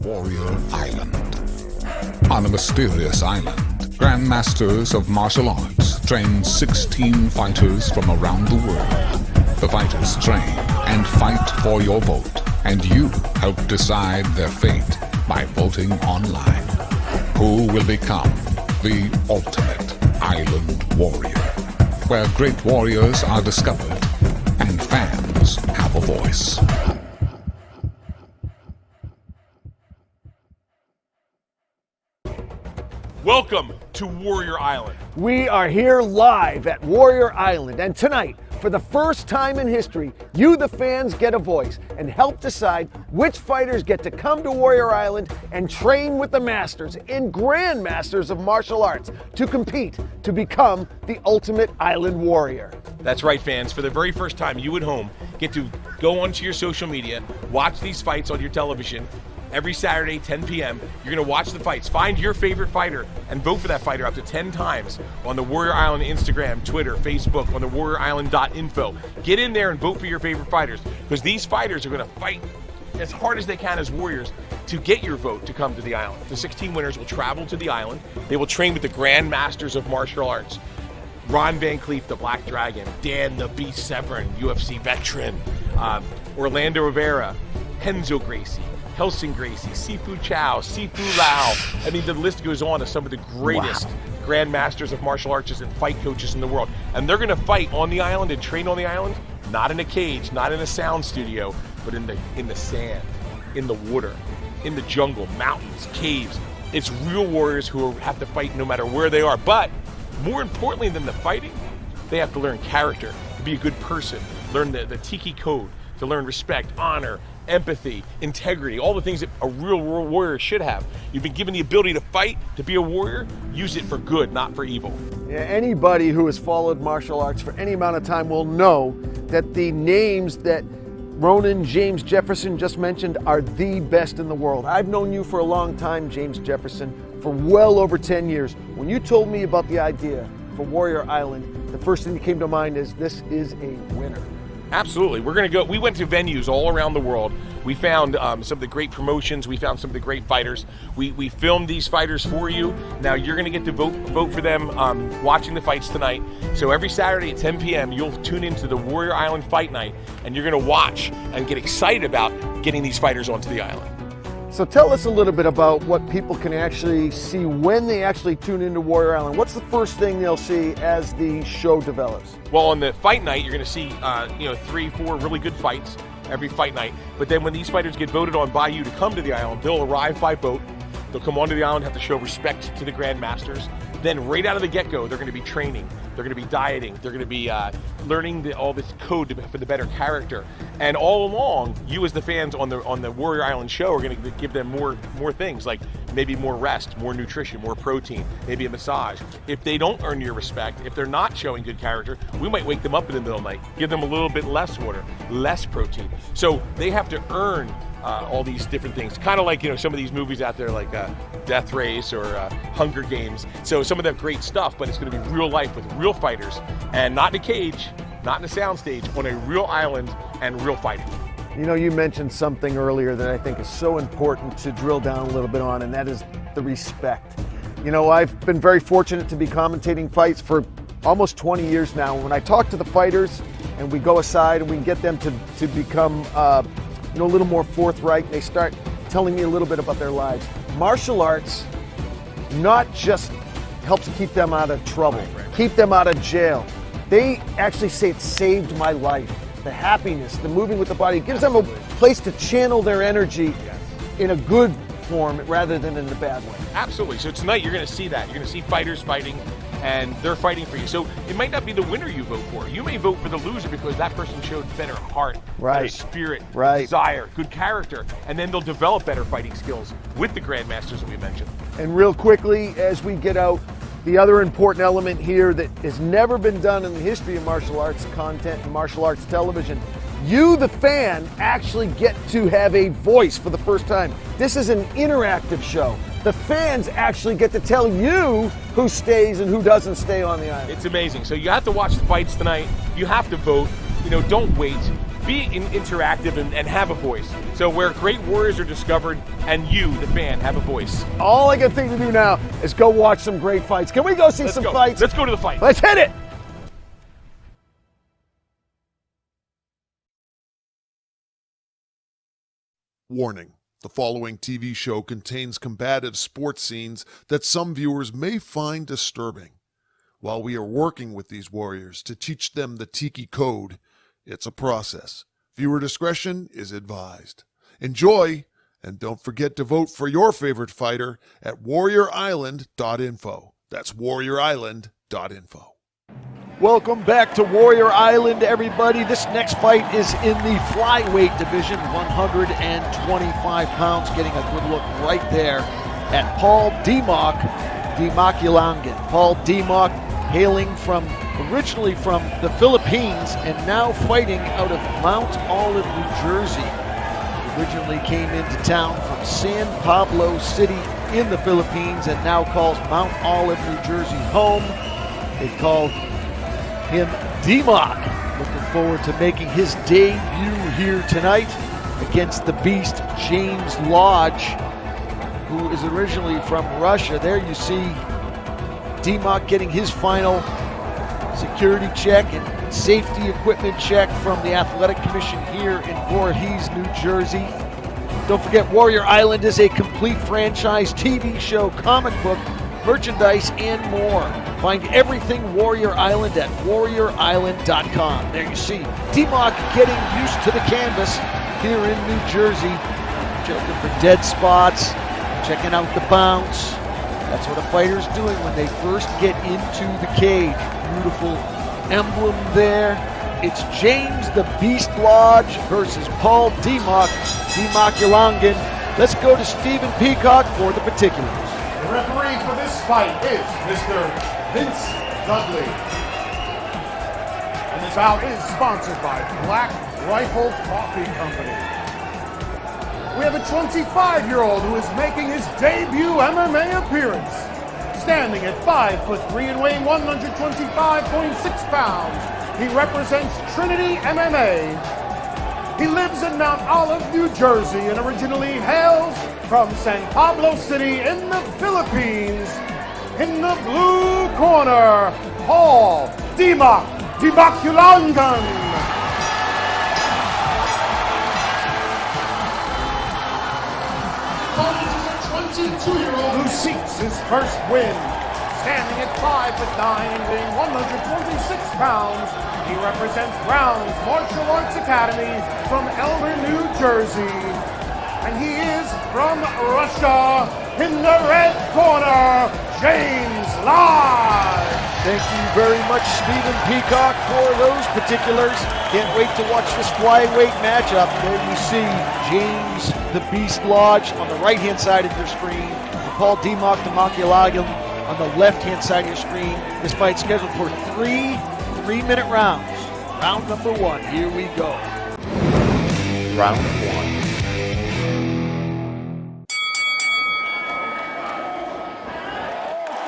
Warrior Island. On a mysterious island, grandmasters of martial arts train 16 fighters from around the world. The fighters train and fight for your vote, and you help decide their fate by voting online. Who will become the ultimate island warrior? Where great warriors are discovered and fans have a voice. Welcome to Warrior Island. We are here live at Warrior Island, and tonight, for the first time in history, you, the fans, get a voice and help decide which fighters get to come to Warrior Island and train with the masters and grandmasters of martial arts to compete to become the ultimate island warrior. That's right, fans. For the very first time, you at home get to go onto your social media, watch these fights on your television. Every Saturday, 10 p.m., you're going to watch the fights. Find your favorite fighter and vote for that fighter up to 10 times on the Warrior Island Instagram, Twitter, Facebook, on the warriorisland.info. Get in there and vote for your favorite fighters, because these fighters are going to fight as hard as they can as warriors to get your vote to come to the island. The 16 winners will travel to the island. They will train with the Grand Masters of Martial Arts. Ron Van Cleef, the Black Dragon, Dan the Beast Severn, UFC veteran, Orlando Rivera, Renzo Gracie, Helsing Gracie, Sifu Chow, Sifu Lau. I mean, the list goes on of some of the greatest grandmasters of martial arts and fight coaches in the world. And they're going to fight on the island and train on the island, not in a cage, not in a sound studio, but in the sand, in the water, in the jungle, mountains, caves. It's real warriors who have to fight no matter where they are. But more importantly than the fighting, they have to learn character, to be a good person, learn the Tiki code, to learn respect, honor, empathy, integrity, all the things that a real warrior should have. You've been given the ability to fight, to be a warrior. Use it for good, not for evil. Yeah, anybody who has followed martial arts for any amount of time will know that the names that Ronan James Jefferson just mentioned are the best in the world. I've known you for a long time, James Jefferson, for well over 10 years. When you told me about the idea for Warrior Island, the first thing that came to mind is this is a winner. Absolutely. We're going to go. We went to venues all around the world. We found some of the great promotions. We found some of the great fighters. We filmed these fighters for you. Now you're going to get to vote for them watching the fights tonight. So every Saturday at 10 p.m., you'll tune into the Warrior Island Fight Night, and you're going to watch and get excited about getting these fighters onto the island. So tell us a little bit about what people can actually see when they actually tune into Warrior Island. What's the first thing they'll see as the show develops? Well, on the fight night, you're going to see 3-4 really good fights every fight night. But then when these fighters get voted on by you to come to the island, they'll arrive by boat. They'll come onto the island, have to show respect to the grandmasters. Then right out of the get-go, they're going to be training. They're going to be dieting. They're going to be learning all this code for the better character. And all along, you as the fans on the Warrior Island show are going to give them more things, like maybe more rest, more nutrition, more protein, maybe a massage. If they don't earn your respect, if they're not showing good character, we might wake them up in the middle of the night, give them a little bit less water, less protein. So they have to earn all these different things, kind of like some of these movies out there like Death Race or Hunger Games. So some of that great stuff, but it's going to be real life with real fighters, and not in a cage, not in a soundstage, on a real island and real fighting. You mentioned something earlier that I think is so important to drill down a little bit on, and that is the respect. I've been very fortunate to be commentating fights for almost 20 years now. When I talk to the fighters and we go aside and we get them to become a little more forthright, they start telling me a little bit about their lives. Martial arts not just helps keep them out of trouble, keep them out of jail. They actually say it saved my life. The happiness, the moving with the body, it gives them a place to channel their energy in a good form rather than in the bad way. Absolutely. So tonight you're going to see that. You're going to see fighters fighting, and they're fighting for you. So it might not be the winner you vote for. You may vote for the loser because that person showed better heart, better spirit, desire, good character, and then they'll develop better fighting skills with the grandmasters that we mentioned. And real quickly, as we get out, the other important element here that has never been done in the history of martial arts content and martial arts television, you, the fan, actually get to have a voice for the first time. This is an interactive show. The fans actually get to tell you who stays and who doesn't stay on the island. It's amazing. So you have to watch the fights tonight. You have to vote. Don't wait. be interactive and have a voice. So where great warriors are discovered and you, the fan, have a voice. All I can think to do now is go watch some great fights. Can we go see some fights? Let's go to the fight. Let's hit it! Warning. The following TV show contains combative sports scenes that some viewers may find disturbing. While we are working with these warriors to teach them the Tiki Code, it's a process. Viewer discretion is advised. Enjoy, and don't forget to vote for your favorite fighter at warriorisland.info. That's warriorisland.info. Welcome back to Warrior Island, everybody. This next fight is in the flyweight division, 125 pounds, getting a good look right there at Paul Dimac, Dimaculangan. Paul Dimac, hailing originally from the Philippines and now fighting out of Mount Olive, New Jersey. Originally came into town from San Pablo City in the Philippines and now calls Mount Olive, New Jersey home. They call him Dimac. Looking forward to making his debut here tonight against the Beast, James Lodge, who is originally from Russia. There you see Dimac getting his final security check and safety equipment check from the Athletic Commission here in Voorhees, New Jersey. Don't forget, Warrior Island is a complete franchise TV show, comic book, merchandise, and more. Find everything Warrior Island at warriorisland.com. There you see Dimac getting used to the canvas here in New Jersey, checking for dead spots, checking out the bounce. That's what a fighter's doing when they first get into the cage. Beautiful emblem there. It's James the Beast Lodge versus Paul Dimac, Dimaculangan. Let's go to Stephen Peacock for the particulars. The referee for this fight is Mr. Vince Dudley. And this bout is sponsored by Black Rifle Coffee Company. We have a 25-year-old who is making his debut MMA appearance. Standing at 5'3" and weighing 125.6 pounds, he represents Trinity MMA. He lives in Mount Olive, New Jersey, and originally hails from San Pablo City in the Philippines. In the blue corner, Paul Dimac, Dimaculangan. Paul is a 22-year-old who seeks his first win. Standing at 5'9" and weighing 126 pounds, he represents Brown's Martial Arts Academy from Elmer, New Jersey. And he is from Russia. In the red corner, James Lodge. Thank you very much, Stephen Peacock, for those particulars. Can't wait to watch this flyweight matchup. There you see James the Beast Lodge on the right-hand side of your screen, and Paul Dimac, Dimaculangan on the left-hand side of your screen. This fight scheduled for three 3-minute rounds. Round number 1, here we go. Round 1.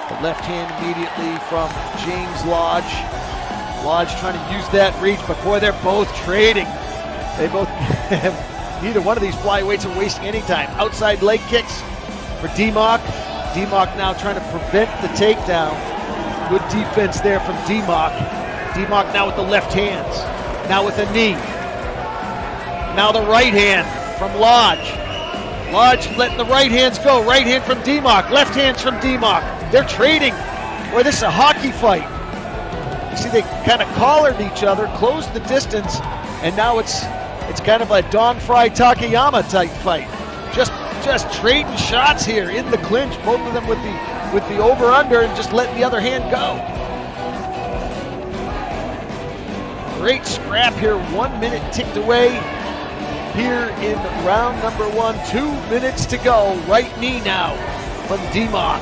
The left hand immediately from James Lodge. Lodge trying to use that reach, but boy, they're both trading. They both have, neither one of these flyweights are wasting any time. Outside leg kicks for Dimac. Dimac now trying to prevent the takedown. Good defense there from Dimac. Dimac now with the left hands. Now with a knee. Now the right hand from Lodge. Lodge letting the right hands go. Right hand from Dimac. Left hands from Dimac. They're trading. Boy, this is a hockey fight. You see, they kind of collared each other, closed the distance, and now it's kind of a Don Fry Takayama type fight. Just trading shots here in the clinch. Both of them with the over/under and just letting the other hand go. Great scrap here. 1 minute ticked away here in round number 1. 2 minutes to go. Right knee now from Dimac.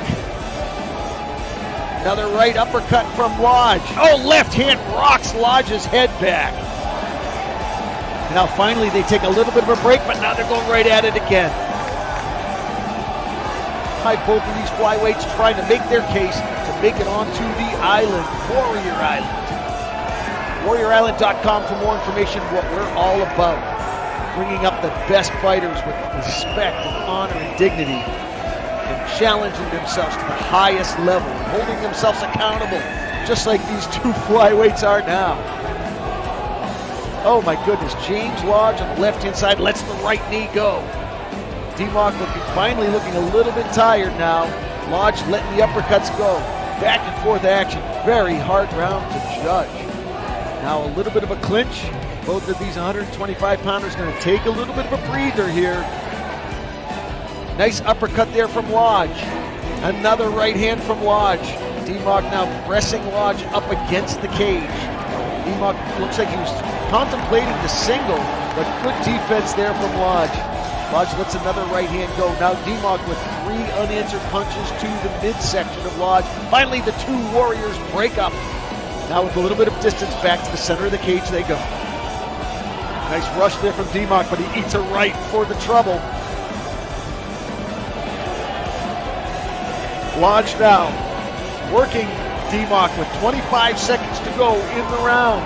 Another right uppercut from Lodge. Oh, left hand rocks Lodge's head back. Now finally they take a little bit of a break, but now they're going right at it again. Both of these flyweights trying to make their case to make it onto the island, Warrior Island. WarriorIsland.com for more information on what we're all about. Bringing up the best fighters with respect and honor and dignity, and challenging themselves to the highest level, and holding themselves accountable, just like these two flyweights are now. Oh my goodness, James Lodge on the left-hand side lets the right knee go. Dimac finally looking a little bit tired now. Lodge letting the uppercuts go. Back and forth action. Very hard round to judge. Now a little bit of a clinch. Both of these 125-pounders going to take a little bit of a breather here. Nice uppercut there from Lodge. Another right hand from Lodge. Dimac now pressing Lodge up against the cage. Dimac looks like he was contemplating the single, but good defense there from Lodge. Lodge lets another right hand go. Now Dimac with 3 unanswered punches to the midsection of Lodge. Finally, the two warriors break up. Now with a little bit of distance back to the center of the cage they go. Nice rush there from Dimac, but he eats a right for the trouble. Lodge now working Dimac with 25 seconds to go in the round.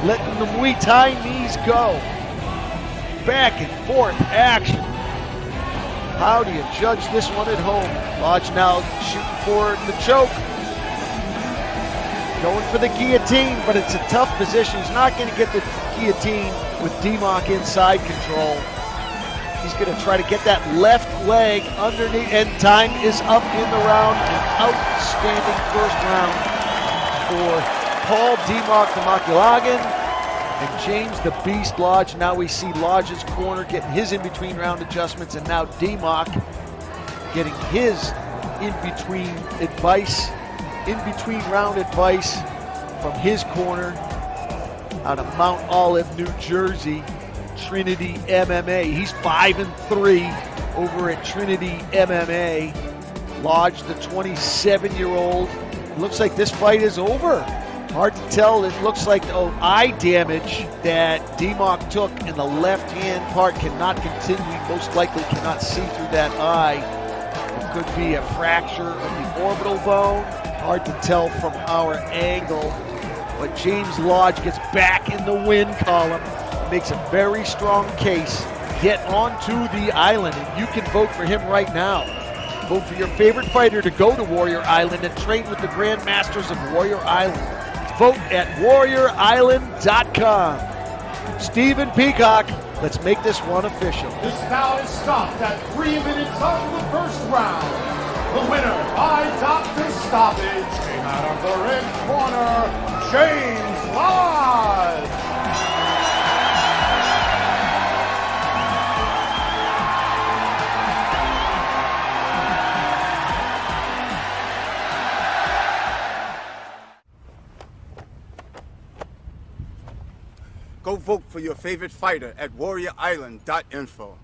Letting the Muay Thai knees go. Back and forth action. How do you judge this one at home? Lodge now shooting for the choke. Going for the guillotine, but it's a tough position. He's not going to get the guillotine with Dimac inside control. He's going to try to get that left leg underneath, and time is up in the round. An outstanding first round for Paul Dimac the Makulagan and James the Beast Lodge. Now we see Lodge's corner getting his in-between round adjustments, and now Dimac getting his in-between round advice from his corner out of Mount Olive, New Jersey, Trinity MMA. He's 5-3 over at Trinity MMA. Lodge, the 27-year-old. Looks like this fight is over. Hard to tell. It looks like eye damage that Dimac took in the left-hand part cannot continue. Most likely cannot see through that eye. It could be a fracture of the orbital bone. Hard to tell from our angle. But James Lodge gets back in the win column. Makes a very strong case. Get onto the island, and you can vote for him right now. Vote for your favorite fighter to go to Warrior Island and train with the Grandmasters of Warrior Island. Vote at WarriorIsland.com. Stephen Peacock, let's make this one official. This now is stopped at 3 minutes of the first round. The winner by doctor stoppage came out of the red corner, James Lodge. Go vote for your favorite fighter at WarriorIsland.info.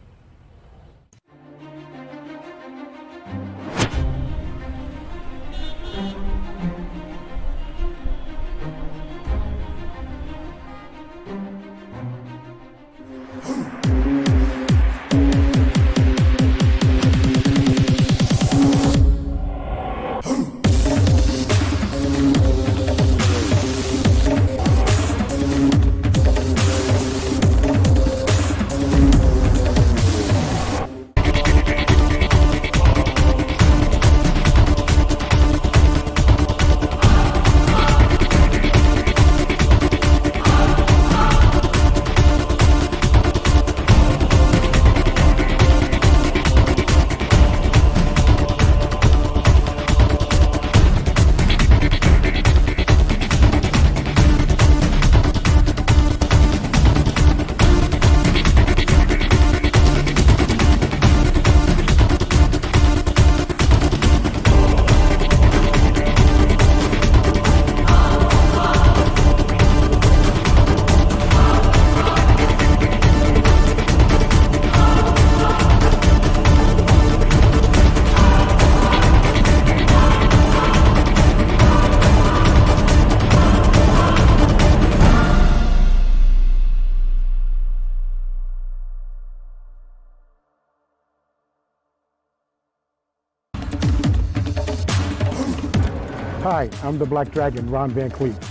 Hi, I'm the Black Dragon, Ron Van Cleef.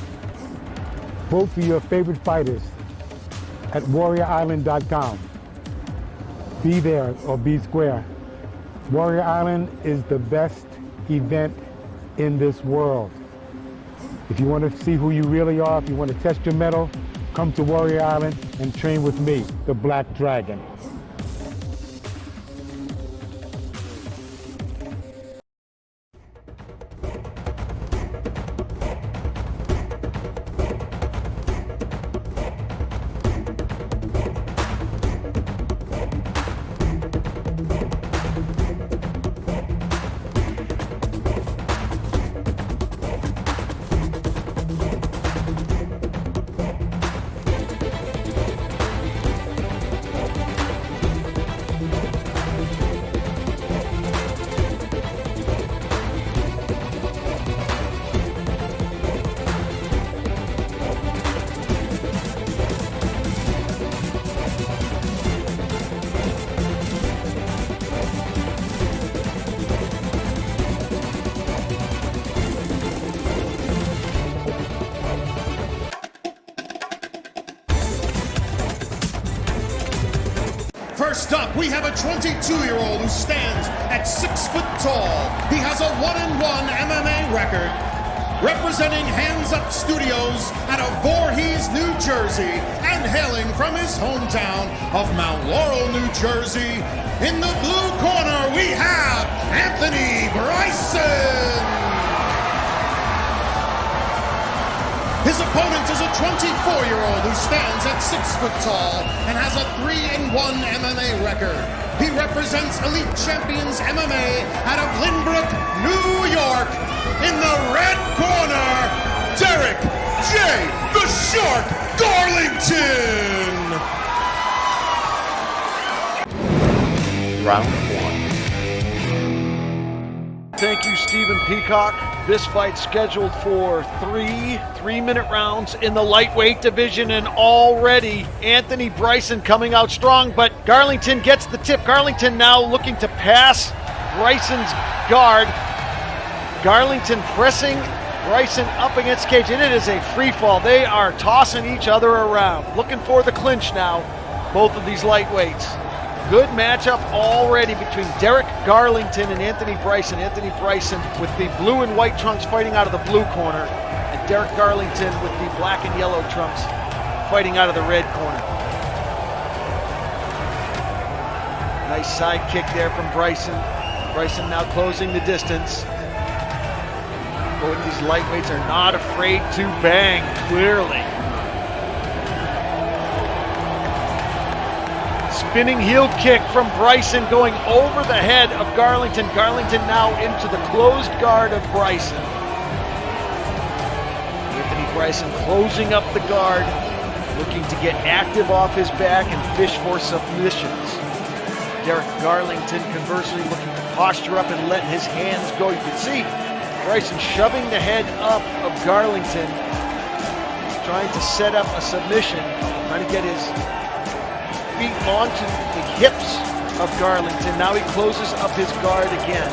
Vote for your favorite fighters at warriorisland.com. Be there or be square. Warrior Island is the best event in this world. If you want to see who you really are, if you want to test your mettle, come to Warrior Island and train with me, the Black Dragon. First up, we have a 22-year-old who stands at 6 foot tall. He has a 1-1 MMA record. Representing Hands Up Studios out of Voorhees, New Jersey, and hailing from his hometown of Mount Laurel, New Jersey. In the blue corner, we have Anthony Bryson. His opponent is a 24-year-old who stands at 6 foot tall and has a 3-1 MMA record. He represents Elite Champions MMA out of Lynbrook, New York. In the red corner, Derek J. the Shark Garlington. Round 1. Thank you, Stephen Peacock. This fight scheduled for three-minute rounds in the lightweight division, and already Anthony Bryson coming out strong, but Garlington gets the tip. Garlington now looking to pass Bryson's guard. Garlington pressing Bryson up against cage, and it is a free fall. They are tossing each other around. Looking for the clinch now, both of these lightweights. Good matchup already between Derek Garlington and Anthony Bryson. Anthony Bryson with the blue and white trunks fighting out of the blue corner, and Derek Garlington with the black and yellow trunks fighting out of the red corner. Nice side kick there from Bryson. Bryson now closing the distance. Both these lightweights are not afraid to bang, clearly. Spinning heel kick from Bryson going over the head of Garlington. Garlington now into the closed guard of Bryson. Anthony Bryson closing up the guard, looking to get active off his back and fish for submissions. Derek Garlington conversely looking to posture up and let his hands go. You can see Bryson shoving the head up of Garlington, trying to set up a submission, trying to get his feet onto the hips of Garlington. Now he closes up his guard again.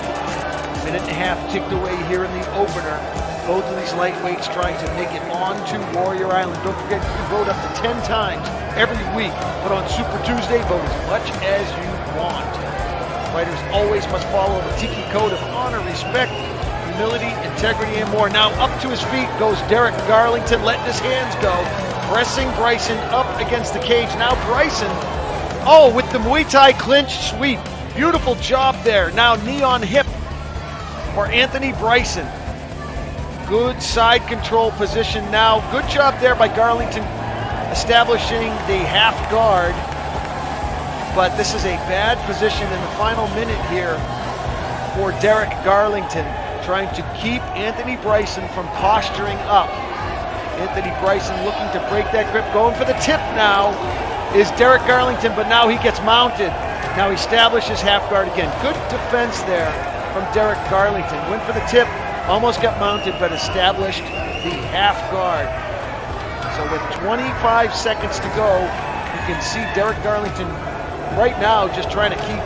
Minute and a half ticked away here in the opener. Both of these lightweights trying to make it onto Warrior Island. Don't forget, you can vote up to 10 times every week. But on Super Tuesday, vote as much as you want. Fighters always must follow the Tiki code of honor, respect, humility, integrity, and more. Now up to his feet goes Derek Garlington, letting his hands go. Pressing Bryson up against the cage. Now Bryson, with the Muay Thai clinch sweep. Beautiful job there. Now knee on hip for Anthony Bryson. Good side control position now. Good job there by Garlington establishing the half guard. But this is a bad position in the final minute here for Derek Garlington, trying to keep Anthony Bryson from posturing up. Anthony Bryson looking to break that grip, going for the tip now is Derek Garlington, but now he gets mounted. Now he establishes half guard again. Good defense there from Derek Garlington. Went for the tip, almost got mounted, but established the half guard. So with 25 seconds to go, you can see Derek Garlington right now just trying to keep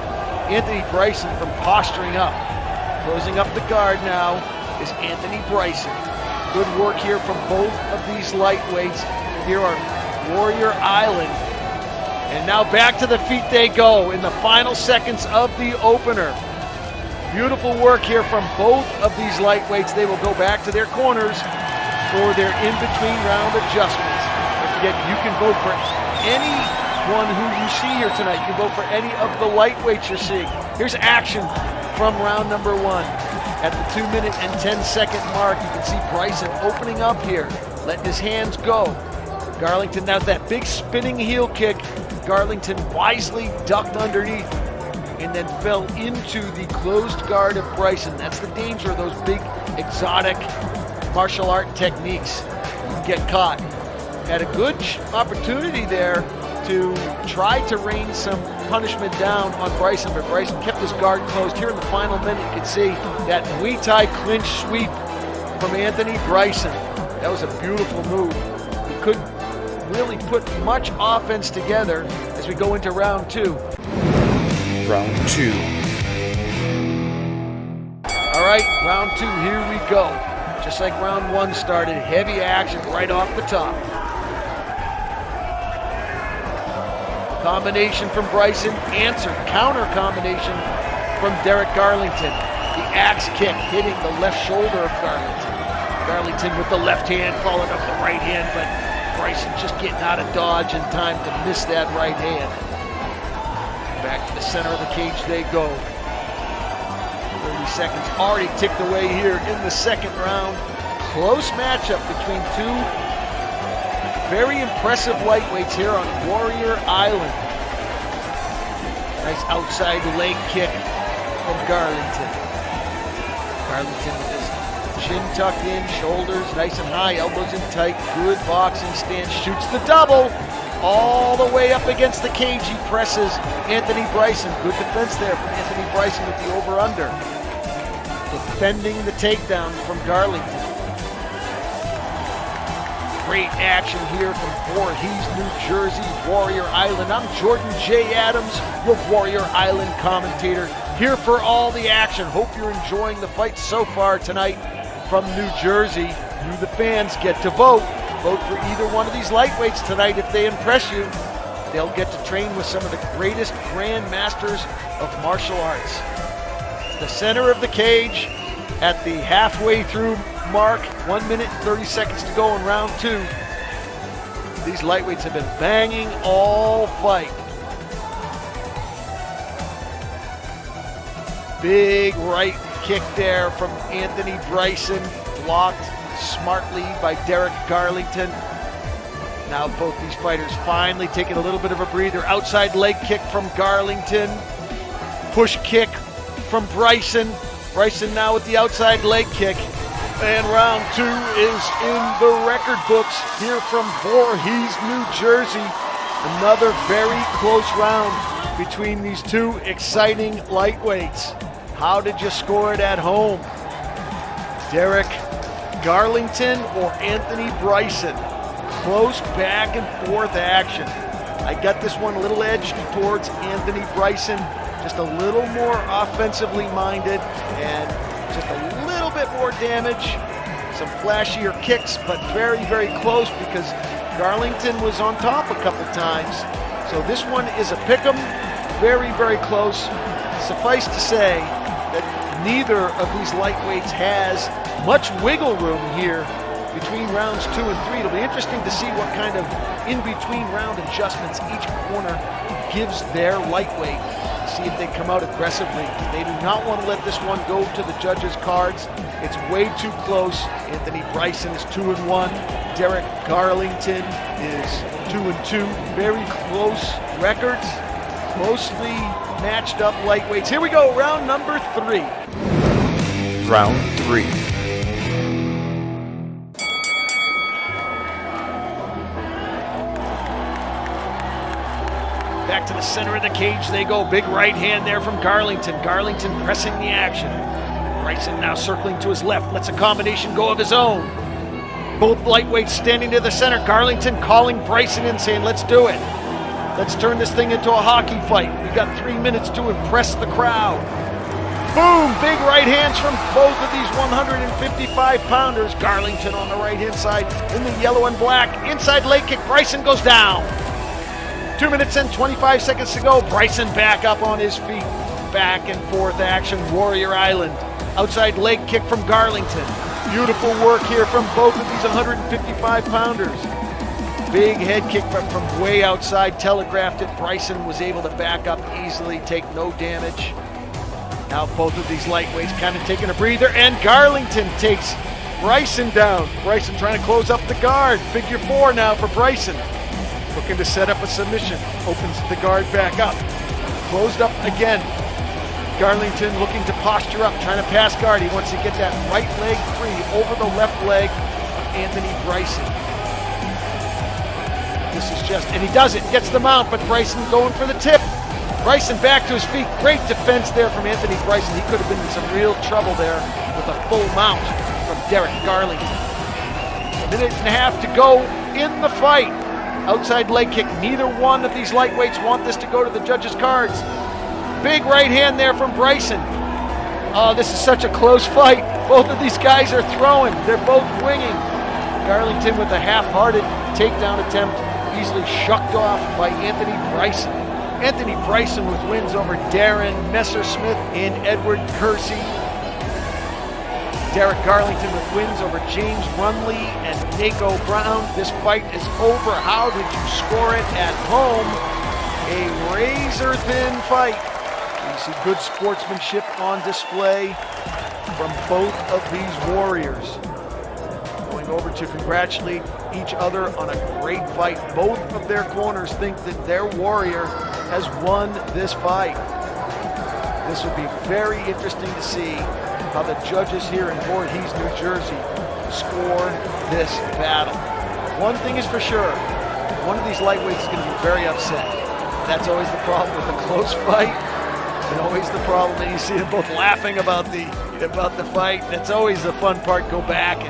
Anthony Bryson from posturing up. Closing up the guard now. is Anthony Bryson. Good work here from both of these lightweights here on Warrior Island. And now back to the feet they go in the final seconds of the opener. Beautiful work here from both of these lightweights. They will go back to their corners for their in-between round adjustments. Don't forget, you can vote for anyone who you see here tonight. You can vote for any of the lightweights you're seeing. Here's action from round number one. At the 2-minute and 10-second mark, you can see Bryson opening up here, letting his hands go. Garlington, now that big spinning heel kick, Garlington wisely ducked underneath and then fell into the closed guard of Bryson. That's the danger of those big, exotic martial art techniques. You can get caught. Had a good opportunity there to try to rain some punishment down on Bryson, but Bryson kept his guard closed. Here in the final minute, you can see that Muay Thai clinch sweep from Anthony Bryson. That was a beautiful move. He couldn't really put much offense together as we go into round two. Round two. All right, round two, here we go. Just like round one started, heavy action right off the top. Combination from Bryson, answer, counter combination from Derek Garlington. The axe kick hitting the left shoulder of Garlington. Garlington with the left hand, followed up the right hand, but Bryson just getting out of dodge in time to miss that right hand. Back to the center of the cage they go. 30 seconds already ticked away here in the second round. Close matchup between two very impressive lightweights here on Warrior Island. Nice outside leg kick from Garlington. Garlington with his chin tucked in, shoulders nice and high, elbows in tight, good boxing stance, shoots the double. All the way up against the cage, he presses Anthony Bryson. Good defense there from Anthony Bryson with the over-under. Defending the takedown from Garlington. Great action here from Voorhees, New Jersey, Warrior Island. I'm Jordan J. Adams, your Warrior Island commentator, here for all the action. Hope you're enjoying the fight so far tonight from New Jersey. You, the fans, get to vote. Vote for either one of these lightweights tonight if they impress you. They'll get to train with some of the greatest grandmasters of martial arts. It's the center of the cage at the halfway through mark, 1 minute and 30 seconds to go in round two. These lightweights have been banging all fight. Big right kick there from Anthony Bryson, blocked smartly by Derek Garlington. Now both these fighters finally taking a little bit of a breather. Outside leg kick from Garlington. Push kick from Bryson. Bryson now with the outside leg kick. And round two is in the record books here from Voorhees, New Jersey. Another very close round between these two exciting lightweights. How did you score it at home? Derek Garlington or Anthony Bryson? Close back and forth action. I got this one a little edged towards Anthony Bryson, just a little more offensively minded and just a little bit more damage. Some flashier kicks, but very, very close because Garlington was on top a couple times. So this one is a pick'em, very, very close. Suffice to say that neither of these lightweights has much wiggle room here between rounds 2 and 3. It'll be interesting to see what kind of in-between round adjustments each corner gives their lightweight. See if they come out aggressively. They do not want to let this one go to the judges' cards. It's way too close. Anthony Bryson is 2-1. Derek Garlington is 2-2. Very close records. Closely matched up lightweights. Here we go, round number 3. Round 3. Back to the center of the cage they go. Big right hand there from Garlington. Garlington pressing the action. Bryson now circling to his left. Lets a combination go of his own. Both lightweights standing to the center. Garlington calling Bryson in, saying, let's do it. Let's turn this thing into a hockey fight. We've got 3 minutes to impress the crowd. Boom! Big right hands from both of these 155-pounders. Garlington on the right-hand side in the yellow and black. Inside leg kick, Bryson goes down. 2 minutes and 25 seconds to go. Bryson back up on his feet. Back and forth action, Warrior Island. Outside leg kick from Garlington. Beautiful work here from both of these 155-pounders. Big head kick from way outside, telegraphed it. Bryson was able to back up easily, take no damage. Now both of these lightweights kind of taking a breather, and Garlington takes Bryson down. Bryson trying to close up the guard. Figure 4 now for Bryson. Looking to set up a submission. Opens the guard back up. Closed up again. Garlington looking to posture up, trying to pass guard. He wants to get that right leg free over the left leg of Anthony Bryson. This is just, and he does it, gets the mount, but Bryson going for the tip. Bryson back to his feet. Great defense there from Anthony Bryson. He could have been in some real trouble there with a full mount from Derek Garlington. A minute and a half to go in the fight. Outside leg kick. Neither one of these lightweights want this to go to the judges' cards. Big right hand there from Bryson. Oh, this is such a close fight. Both of these guys are throwing. They're both winging. Garlington with a half-hearted takedown attempt, easily shucked off by Anthony Bryson. Anthony Bryson with wins over Darren Messersmith and Edward Kersey. Derek Garlington with wins over James Runley and Naco Brown. This fight is over. How did you score it at home? A razor-thin fight. You see good sportsmanship on display from both of these warriors. Going over to congratulate each other on a great fight. Both of their corners think that their warrior has won this fight. This will be very interesting to see how the judges here in Voorhees, New Jersey score this battle. One thing is for sure, one of these lightweights is going to be very upset. That's always the problem with a close fight, and always the problem that you see them both laughing about the fight. That's always the fun part. Go back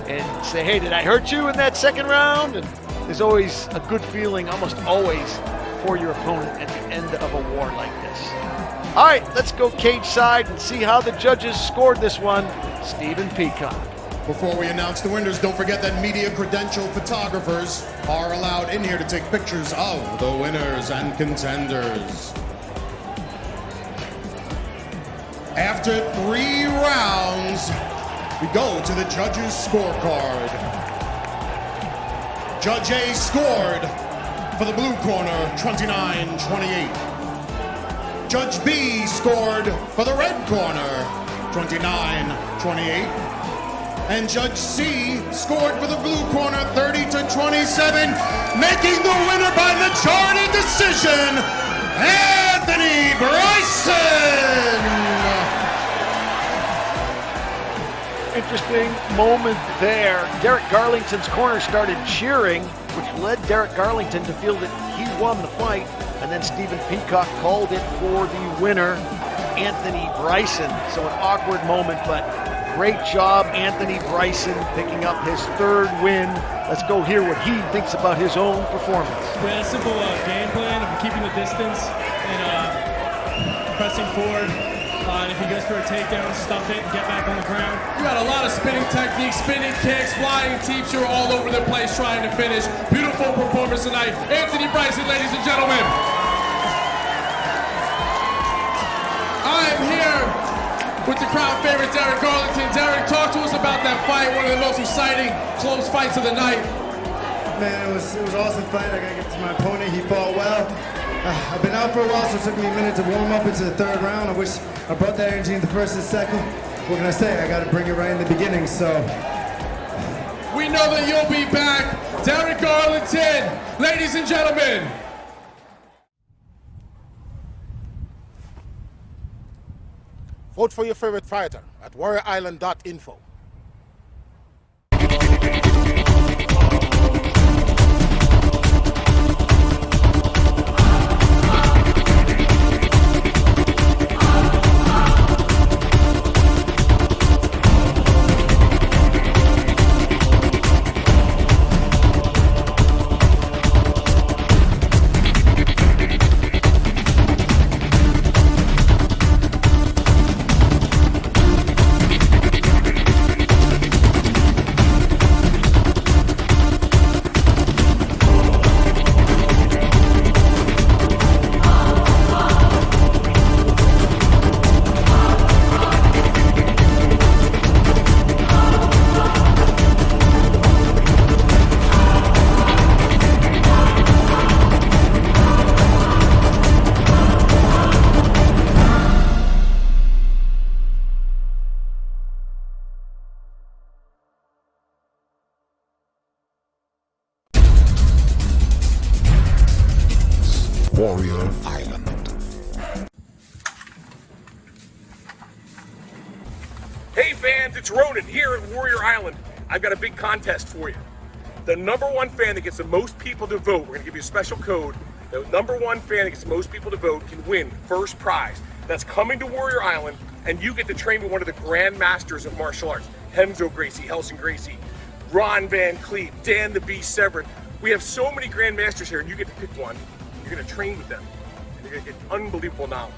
and say, hey, did I hurt you in that second round? And there's always a good feeling, almost always, for your opponent at the end of a war like this. All right, let's go cage side and see how the judges scored this one. Stephen Peacock. Before we announce the winners, don't forget that media credentialed photographers are allowed in here to take pictures of the winners and contenders. After 3 rounds, we go to the judges' scorecard. Judge A scored for the blue corner, 29-28. Judge B scored for the red corner, 29-28. And Judge C scored for the blue corner, 30-27, making the winner by majority decision, Anthony Bryson! Interesting moment there. Derek Garlington's corner started cheering, which led Derek Garlington to feel that he won the fight, and then Stephen Peacock called it for the winner, Anthony Bryson. So an awkward moment, but great job, Anthony Bryson, picking up his 3rd win. Let's go hear what he thinks about his own performance. We had a simple game plan of keeping the distance and pressing forward. If he goes for a takedown, stuff it and get back on the ground. You got a lot of spinning techniques, spinning kicks, flying teeps. You're all over the place trying to finish. Beautiful performance tonight. Anthony Bryson, ladies and gentlemen. I am here with the crowd favorite, Derek Garlington. Derek, talk to us about that fight, one of the most exciting, close fights of the night. Man, it was an awesome fight. I gotta give it to my opponent. He fought well. I've been out for a while, so it took me a minute to warm up into the 3rd round. I wish I brought that energy in the 1st and 2nd. What can I say? I gotta bring it right in the beginning, so. We know that you'll be back. Derek Garlington, ladies and gentlemen. Vote for your favorite fighter at warriorisland.info. It's Ronan here at Warrior Island. I've got a big contest for you. The number one fan that gets the most people to vote, we're going to give you a special code. The number one fan that gets the most people to vote can win first prize. That's coming to Warrior Island, and you get to train with one of the Grand Masters of martial arts. Renzo Gracie, Helson Gracie, Ron Van Cleef, Dan the Beast Severn. We have so many Grand Masters here, and you get to pick one. You're going to train with them, and you're going to get unbelievable knowledge.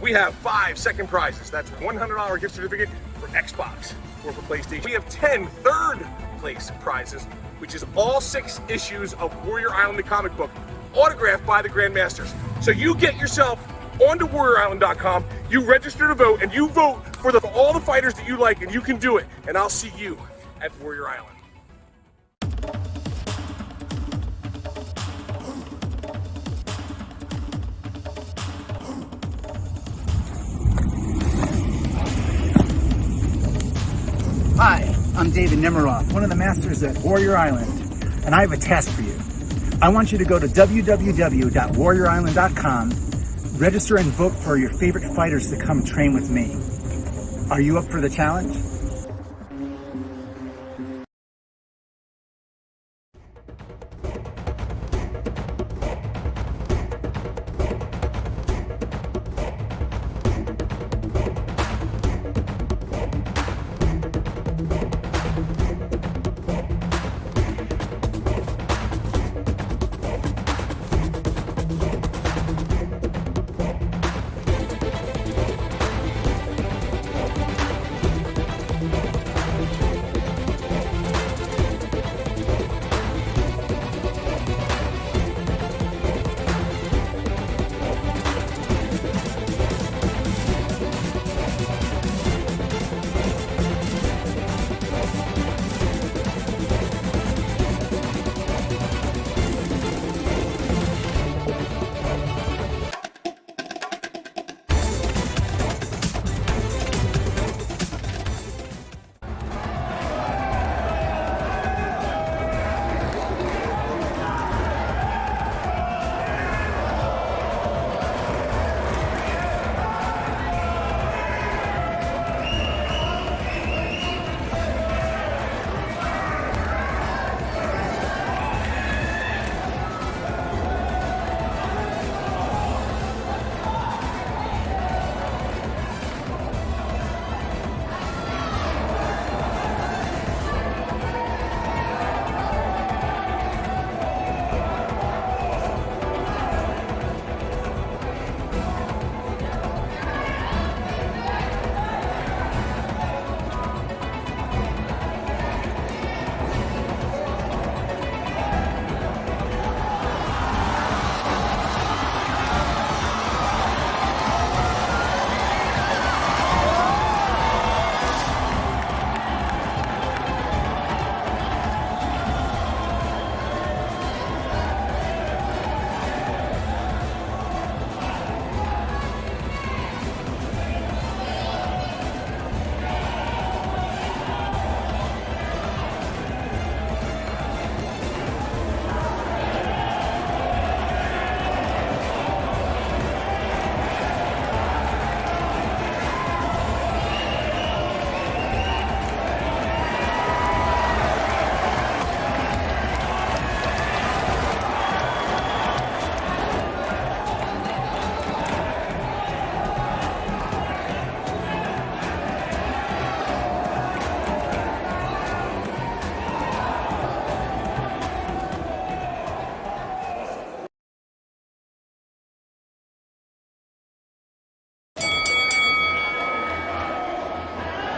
We have 5 second prizes. That's $100 gift certificate for Xbox or for PlayStation. We have 10 third place prizes, which is all 6 issues of Warrior Island, the comic book, autographed by the Grand Masters. So you get yourself onto WarriorIsland.com, you register to vote, and you vote for all the fighters that you like, and you can do it. And I'll see you at Warrior Island. Hi, I'm David Nemiroff, one of the masters at Warrior Island, and I have a task for you. I want you to go to www.warriorisland.com, register and vote for your favorite fighters to come train with me. Are you up for the challenge?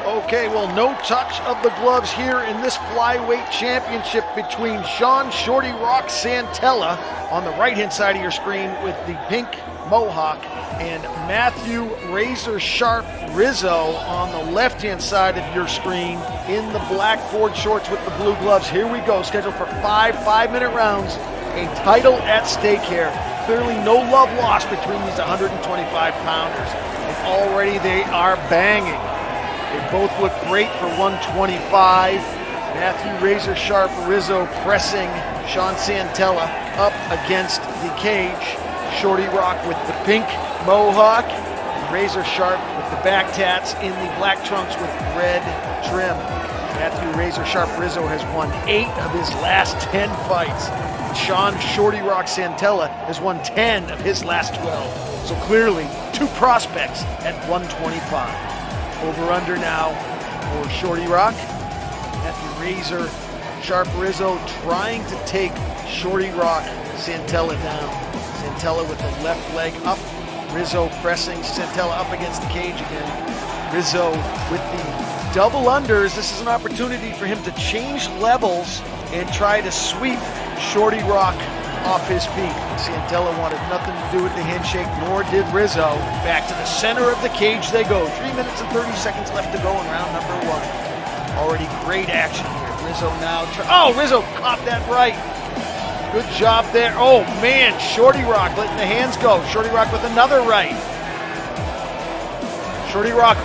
Okay, well, no touch of the gloves here in this flyweight championship between Sean Shorty Rock Santella on the right-hand side of your screen with the pink mohawk and Matthew Razor Sharp Rizzo on the left-hand side of your screen in the black board shorts with the blue gloves. Here we go, scheduled for 5 5-minute rounds. A title at stake here. Clearly no love lost between these 125-pounders. And already they are banging. They both look great for 125. Matthew Razor Sharp Rizzo pressing Sean Santella up against the cage. Shorty Rock with the pink mohawk, razor sharp with the back tats in the black trunks with red trim. Matthew Razor Sharp Rizzo has won 8 of his last 10 fights. Sean Shorty Rock Santella has won 10 of his last 12. So clearly, 2 prospects at 125. Over under now for Shorty Rock. Matthew Razor Sharp Rizzo trying to take Shorty Rock Santella down. Santella with the left leg up. Rizzo pressing Santella up against the cage again. Rizzo with the double unders. This is an opportunity for him to change levels and try to sweep Shorty Rock off his feet. Santella wanted nothing to do with the handshake, nor did Rizzo. Back to the center of the cage they go. 3 minutes and 30 seconds left to go in round number 1. Already great action here. Rizzo now, Rizzo caught that right. Good job there. Oh man, Shorty Rock letting the hands go. Shorty Rock with another right. Shorty Rock,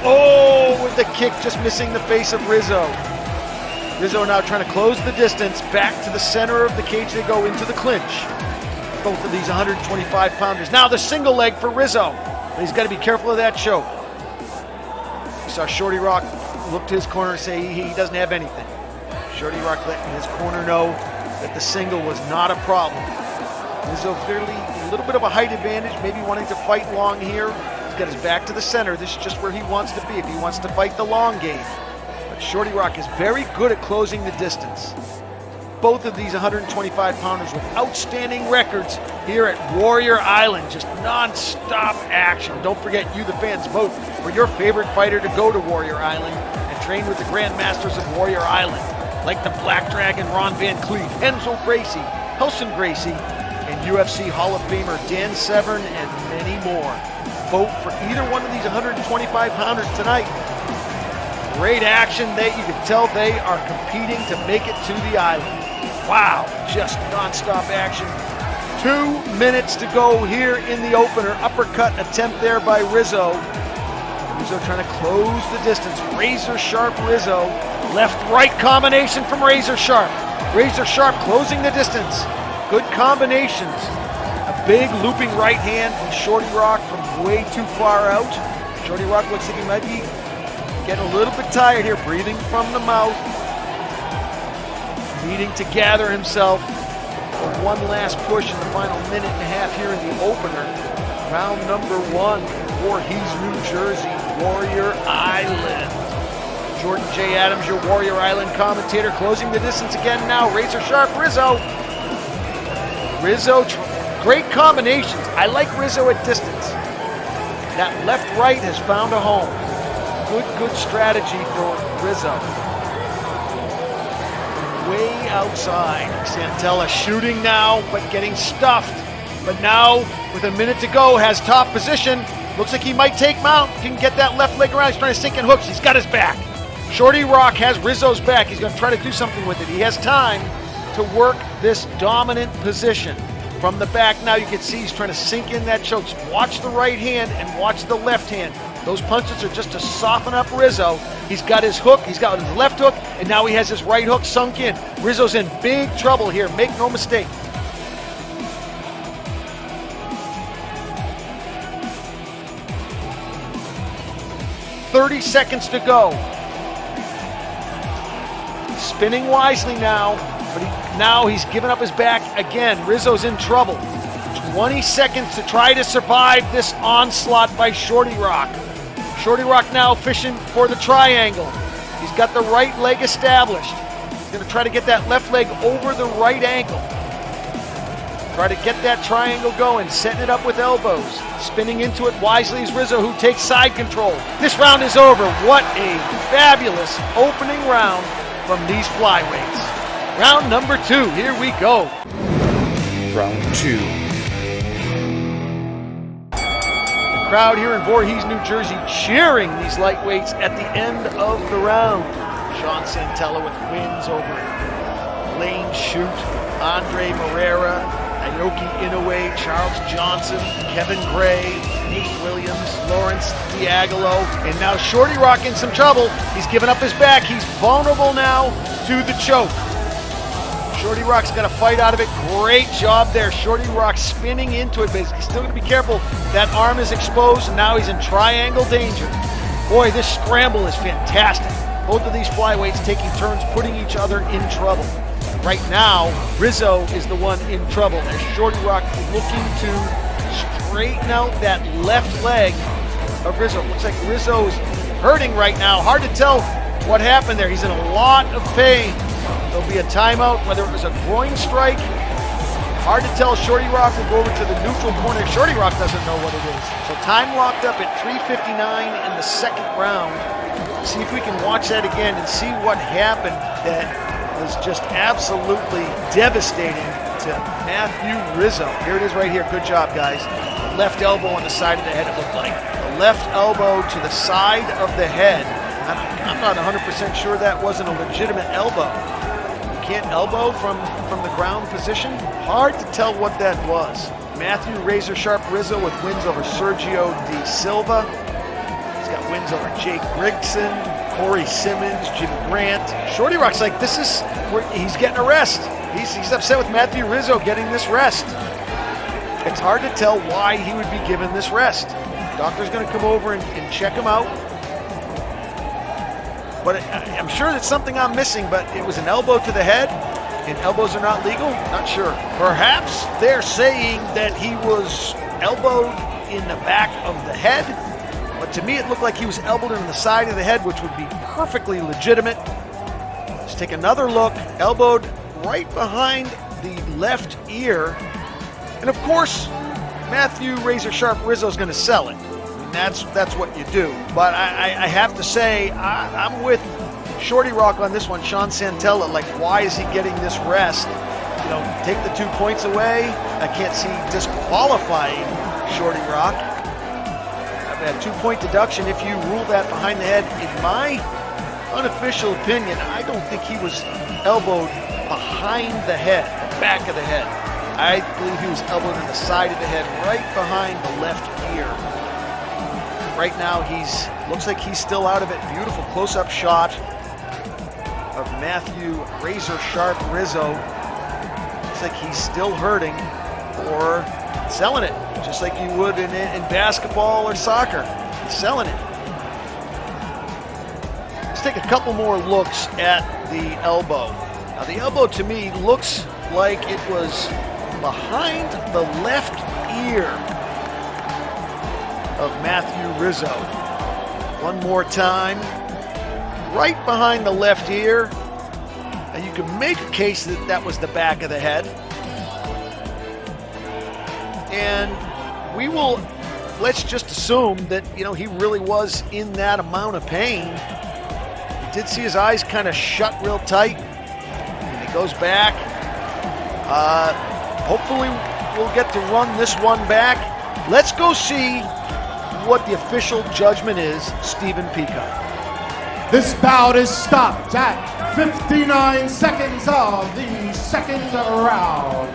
with the kick, just missing the face of Rizzo. Rizzo now trying to close the distance. Back to the center of the cage they go into the clinch. Both of these 125-pounders. Now the single leg for Rizzo. But he's got to be careful of that choke. We saw Shorty Rock look to his corner and say he doesn't have anything. Shorty Rock letting his corner know that the single was not a problem. Rizzo clearly a little bit of a height advantage, maybe wanting to fight long here. He's got his back to the center. This is just where he wants to be if he wants to fight the long game. But Shorty Rock is very good at closing the distance. Both of these 125-pounders with outstanding records here at Warrior Island. Just non-stop action. Don't forget, you the fans, vote for your favorite fighter to go to Warrior Island and train with the Grandmasters of Warrior Island, like the Black Dragon Ron Van Cleef, Enzo Gracie, Helson Gracie, and UFC Hall of Famer Dan Severn, and many more. Vote for either one of these 125-pounders tonight. Great action. You can tell they are competing to make it to the island. Wow, just non-stop action. 2 minutes to go here in the opener. Uppercut attempt there by Rizzo. Rizzo trying to close the distance. Razor Sharp Rizzo. Left-right combination from Razor Sharp. Razor Sharp closing the distance. Good combinations. A big looping right hand from Shorty Rock from way too far out. Shorty Rock looks like he might be getting a little bit tired here, breathing from the mouth. Needing to gather himself for one last push in the final minute and a half here in the opener. Round number 1 for Voorhees, New Jersey, Warrior Island. Jordan J. Adams, your Warrior Island commentator, closing the distance again now. Razor Sharp Rizzo. Rizzo, great combinations. I like Rizzo at distance. That left-right has found a home. Good strategy for Rizzo. Way outside. Santella shooting now, but getting stuffed. But now, with a minute to go, has top position. Looks like he might take mount. Can get that left leg around. He's trying to sink in hooks. He's got his back. Shorty Rock has Rizzo's back. He's going to try to do something with it. He has time to work this dominant position. From the back now, you can see he's trying to sink in that choke. Watch the right hand and watch the left hand. Those punches are just to soften up Rizzo. He's got his hook, he's got his left hook, and now he has his right hook sunk in. Rizzo's in big trouble here, make no mistake. "30 seconds to go. Spinning wisely now, but now he's given up his back again. Rizzo's in trouble. 20 seconds to try to survive this onslaught by Shorty Rock. Shorty Rock now fishing for the triangle. He's got the right leg established. He's going to try to get that left leg over the right ankle. Try to get that triangle going, setting it up with elbows. Spinning into it wisely is Rizzo, who takes side control. This round is over. What a fabulous opening round from these flyweights. Round number 2, here we go. Round 2. The crowd here in Voorhees, New Jersey, cheering these lightweights at the end of the round. Sean Santella with wins over Lane Chute, Andre Moreira, Naoki Inoue, Charles Johnson, Kevin Gray, Nate Williams, Lawrence Diagolo, and now Shorty Rock in some trouble. He's given up his back. He's vulnerable now to the choke. Shorty Rock's got to fight out of it. Great job there. Shorty Rock spinning into it, but he's still going to be careful. That arm is exposed, and now he's in triangle danger. Boy, this scramble is fantastic. Both of these flyweights taking turns, putting each other in trouble. Right now, Rizzo is the one in trouble as Shorty Rock looking to straighten out that left leg of Rizzo. Looks like Rizzo's hurting right now. Hard to tell what happened there. He's in a lot of pain. There'll be a timeout, whether it was a groin strike. Hard to tell. Shorty Rock will go over to the neutral corner. Shorty Rock doesn't know what it is. So time locked up at 3:59 in the second round. See if we can watch that again and see what happened that was just absolutely devastating to Matthew Rizzo. Here it is right here. Good job, guys. The left elbow on the side of the head, it looked like. The left elbow to the side of the head. I'm not 100% sure that wasn't a legitimate elbow. You can't elbow from the ground position. Hard to tell what that was. Matthew Razor Sharp Rizzo with wins over Sergio De Silva. He's got wins over Jake Grigson, Corey Simmons, Jim Grant. Shorty Rock's like, this is where he's getting a rest. He's upset with Matthew Rizzo getting this rest. It's hard to tell why he would be given this rest. Doctor's going to come over and check him out. But I'm sure it's something I'm missing, but it was an elbow to the head, and elbows are not legal? Not sure. Perhaps they're saying that he was elbowed in the back of the head, but to me it looked like he was elbowed in the side of the head, which would be perfectly legitimate. Let's take another look. Elbowed right behind the left ear. And of course, Matthew Razor Sharp Rizzo is going to sell it. That's what you do. But I have to say, I'm with Shorty Rock on this one, Sean Santella. Like, why is he getting this rest? You know, take the 2 points away. I can't see disqualifying Shorty Rock. I've had 2-point deduction if you rule that behind the head. In my unofficial opinion, I don't think he was elbowed behind the head, the back of the head. I believe he was elbowed in the side of the head, right behind the left ear. Right now, looks like he's still out of it. Beautiful close-up shot of Matthew Razor Sharp Rizzo. Looks like he's still hurting or selling it, just like you would in basketball or soccer. He's selling it. Let's take a couple more looks at the elbow. Now, the elbow to me looks like it was behind the left ear of Matthew Rizzo. One more time. Right behind the left ear. Now you can make a case that that was the back of the head. And let's just assume that, he really was in that amount of pain. You did see his eyes kind of shut real tight. And he goes back. Hopefully we'll get to run this one back. Let's go see what the official judgment is, Stephen Peacock. This bout is stopped at 59 seconds of the second round.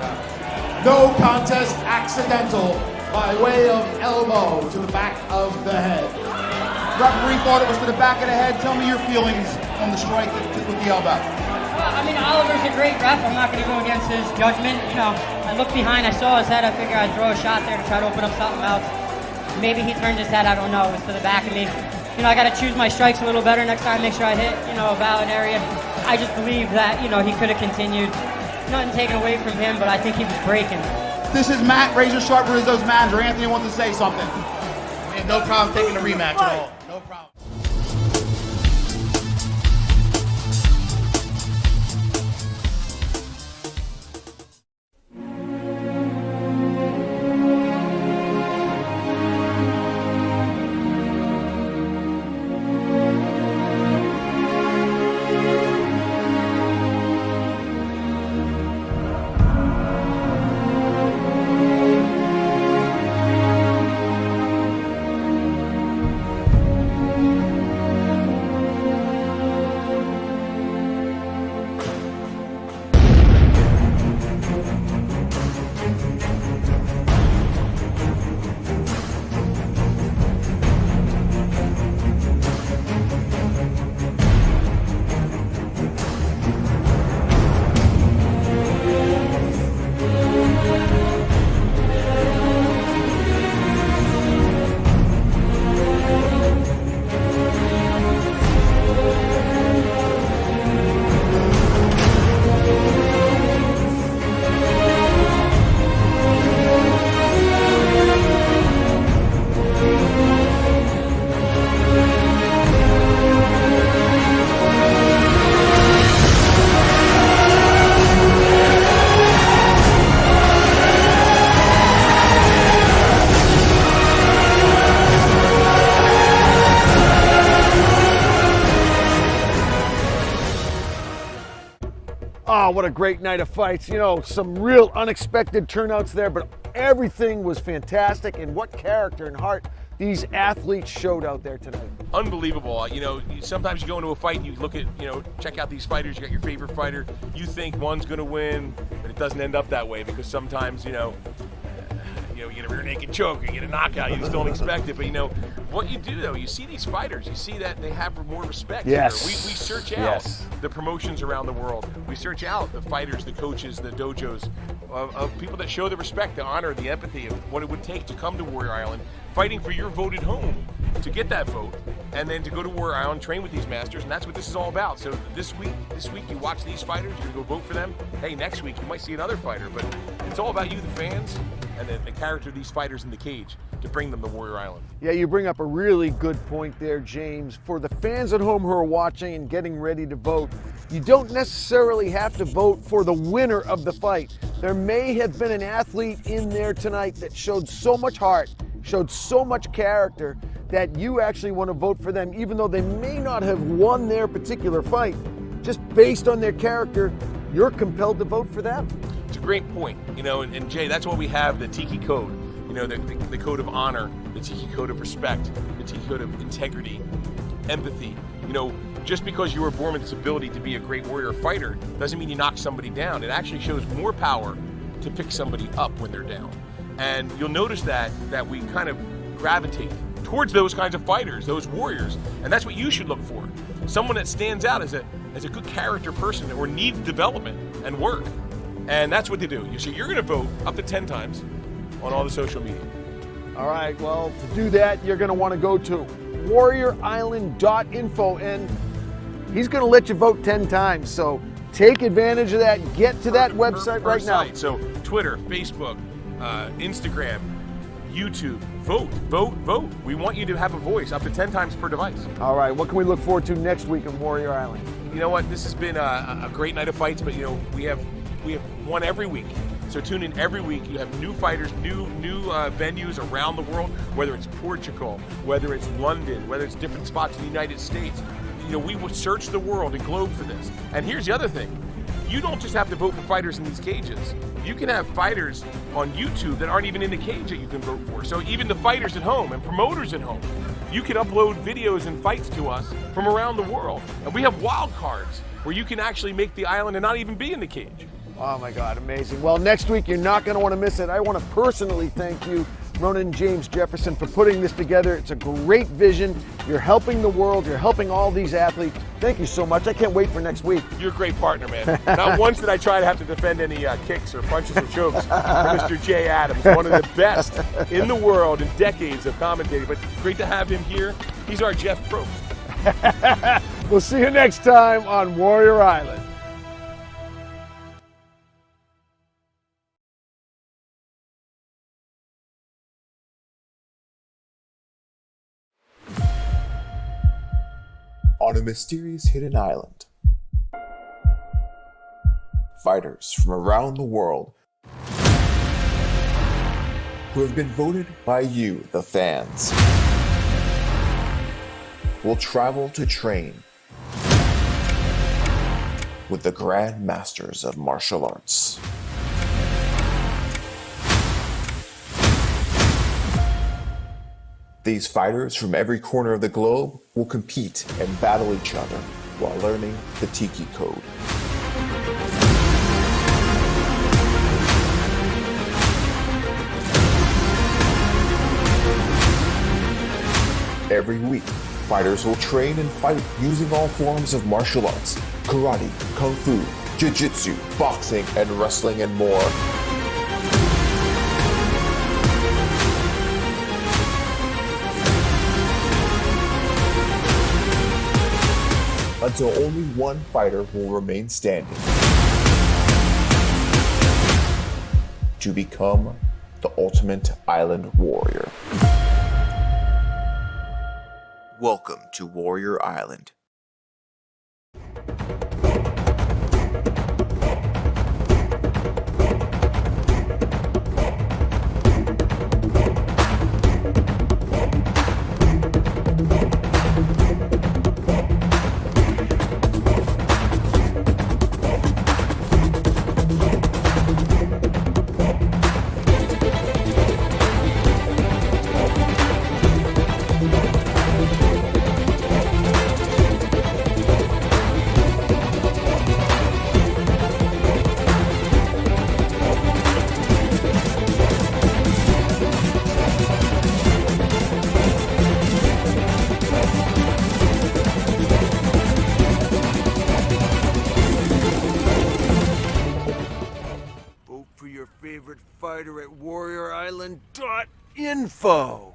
No contest accidental by way of elbow to the back of the head. Referee thought it was to the back of the head. Tell me your feelings on the strike with the elbow. Oliver's a great ref. I'm not going to go against his judgment. I looked behind, I saw his head. I figured I'd throw a shot there to try to open up something else. Maybe he turned his head, I don't know. It was to the back of me. I got to choose my strikes a little better next time, make sure I hit, a valid area. I just believe that, he could have continued. Nothing taken away from him, but I think he was breaking. This is Matt Razor Sharp Rizzo's manager. Anthony wants to say something. No problem taking the rematch at all. No problem. Oh, what a great night of fights. You know, some real unexpected turnouts there, but everything was fantastic, and what character and heart these athletes showed out there tonight. Unbelievable. You know, sometimes you go into a fight and you look at, check out these fighters, you got your favorite fighter, you think one's going to win, but it doesn't end up that way because sometimes, you get a rear naked choke, you get a knockout, you just don't expect it. But what you do though, you see these fighters, you see that they have more respect. Yes. Here. We search out the promotions around the world. We search out the fighters, the coaches, the dojos of people that show the respect, the honor, the empathy of what it would take to come to Warrior Island, fighting for your voted home to get that vote, and then to go to Warrior Island, train with these masters, and that's what this is all about. So this week you watch these fighters, you're gonna go vote for them. Hey, next week you might see another fighter, but it's all about you, the fans, and the character of these fighters in the cage to bring them to Warrior Island. Yeah, you bring up a really good point there, James. For the fans at home who are watching and getting ready to vote, you don't necessarily have to vote for the winner of the fight. There may have been an athlete in there tonight that showed so much heart, showed so much character, that you actually want to vote for them, even though they may not have won their particular fight. Just based on their character, you're compelled to vote for them. It's a great point, and Jay, that's why we have the Tiki Code, the code of honor, the Tiki Code of respect, the Tiki Code of integrity, empathy. Just because you were born with this ability to be a great warrior fighter doesn't mean you knock somebody down. It actually shows more power to pick somebody up when they're down. And you'll notice that we kind of gravitate towards those kinds of fighters, those warriors, and that's what you should look for. Someone that stands out as a good character person or needs development and work. And that's what they do. So you're gonna vote up to 10 times on all the social media. All right, well, to do that, you're gonna wanna go to warriorisland.info, and he's gonna let you vote 10 times. So take advantage of that, get to that website right now. So Twitter, Facebook, Instagram, YouTube, vote. We want you to have a voice up to 10 times per device. All right, what can we look forward to next week on Warrior Island? You know what, this has been a great night of fights, but we have one every week. So tune in every week. You have new fighters, new venues around the world, whether it's Portugal, whether it's London, whether it's different spots in the United States. We will search the world and globe for this. And here's the other thing. You don't just have to vote for fighters in these cages. You can have fighters on YouTube that aren't even in the cage that you can vote for. So even the fighters at home and promoters at home, you can upload videos and fights to us from around the world. And we have wild cards where you can actually make the island and not even be in the cage. Oh my God, amazing. Well, next week, you're not gonna wanna miss it. I wanna personally thank you, Ronan James Jefferson, for putting this together. It's a great vision. You're helping the world. You're helping all these athletes. Thank you so much. I can't wait for next week. You're a great partner, man. Not once did I try to have to defend any kicks or punches or chokes for Mr. Jay Adams, one of the best in the world in decades of commentating. But great to have him here. He's our Jeff Probst. We'll see you next time on Warrior Island. On a mysterious hidden island, fighters from around the world who have been voted by you, the fans, will travel to train with the Grand Masters of Martial Arts. These fighters from every corner of the globe will compete and battle each other while learning the Tiki Code. Every week, fighters will train and fight using all forms of martial arts: karate, kung fu, jiu-jitsu, boxing, and wrestling, and more. Until only one fighter will remain standing to become the ultimate island warrior. Welcome to Warrior Island. fighter at warriorisland.info.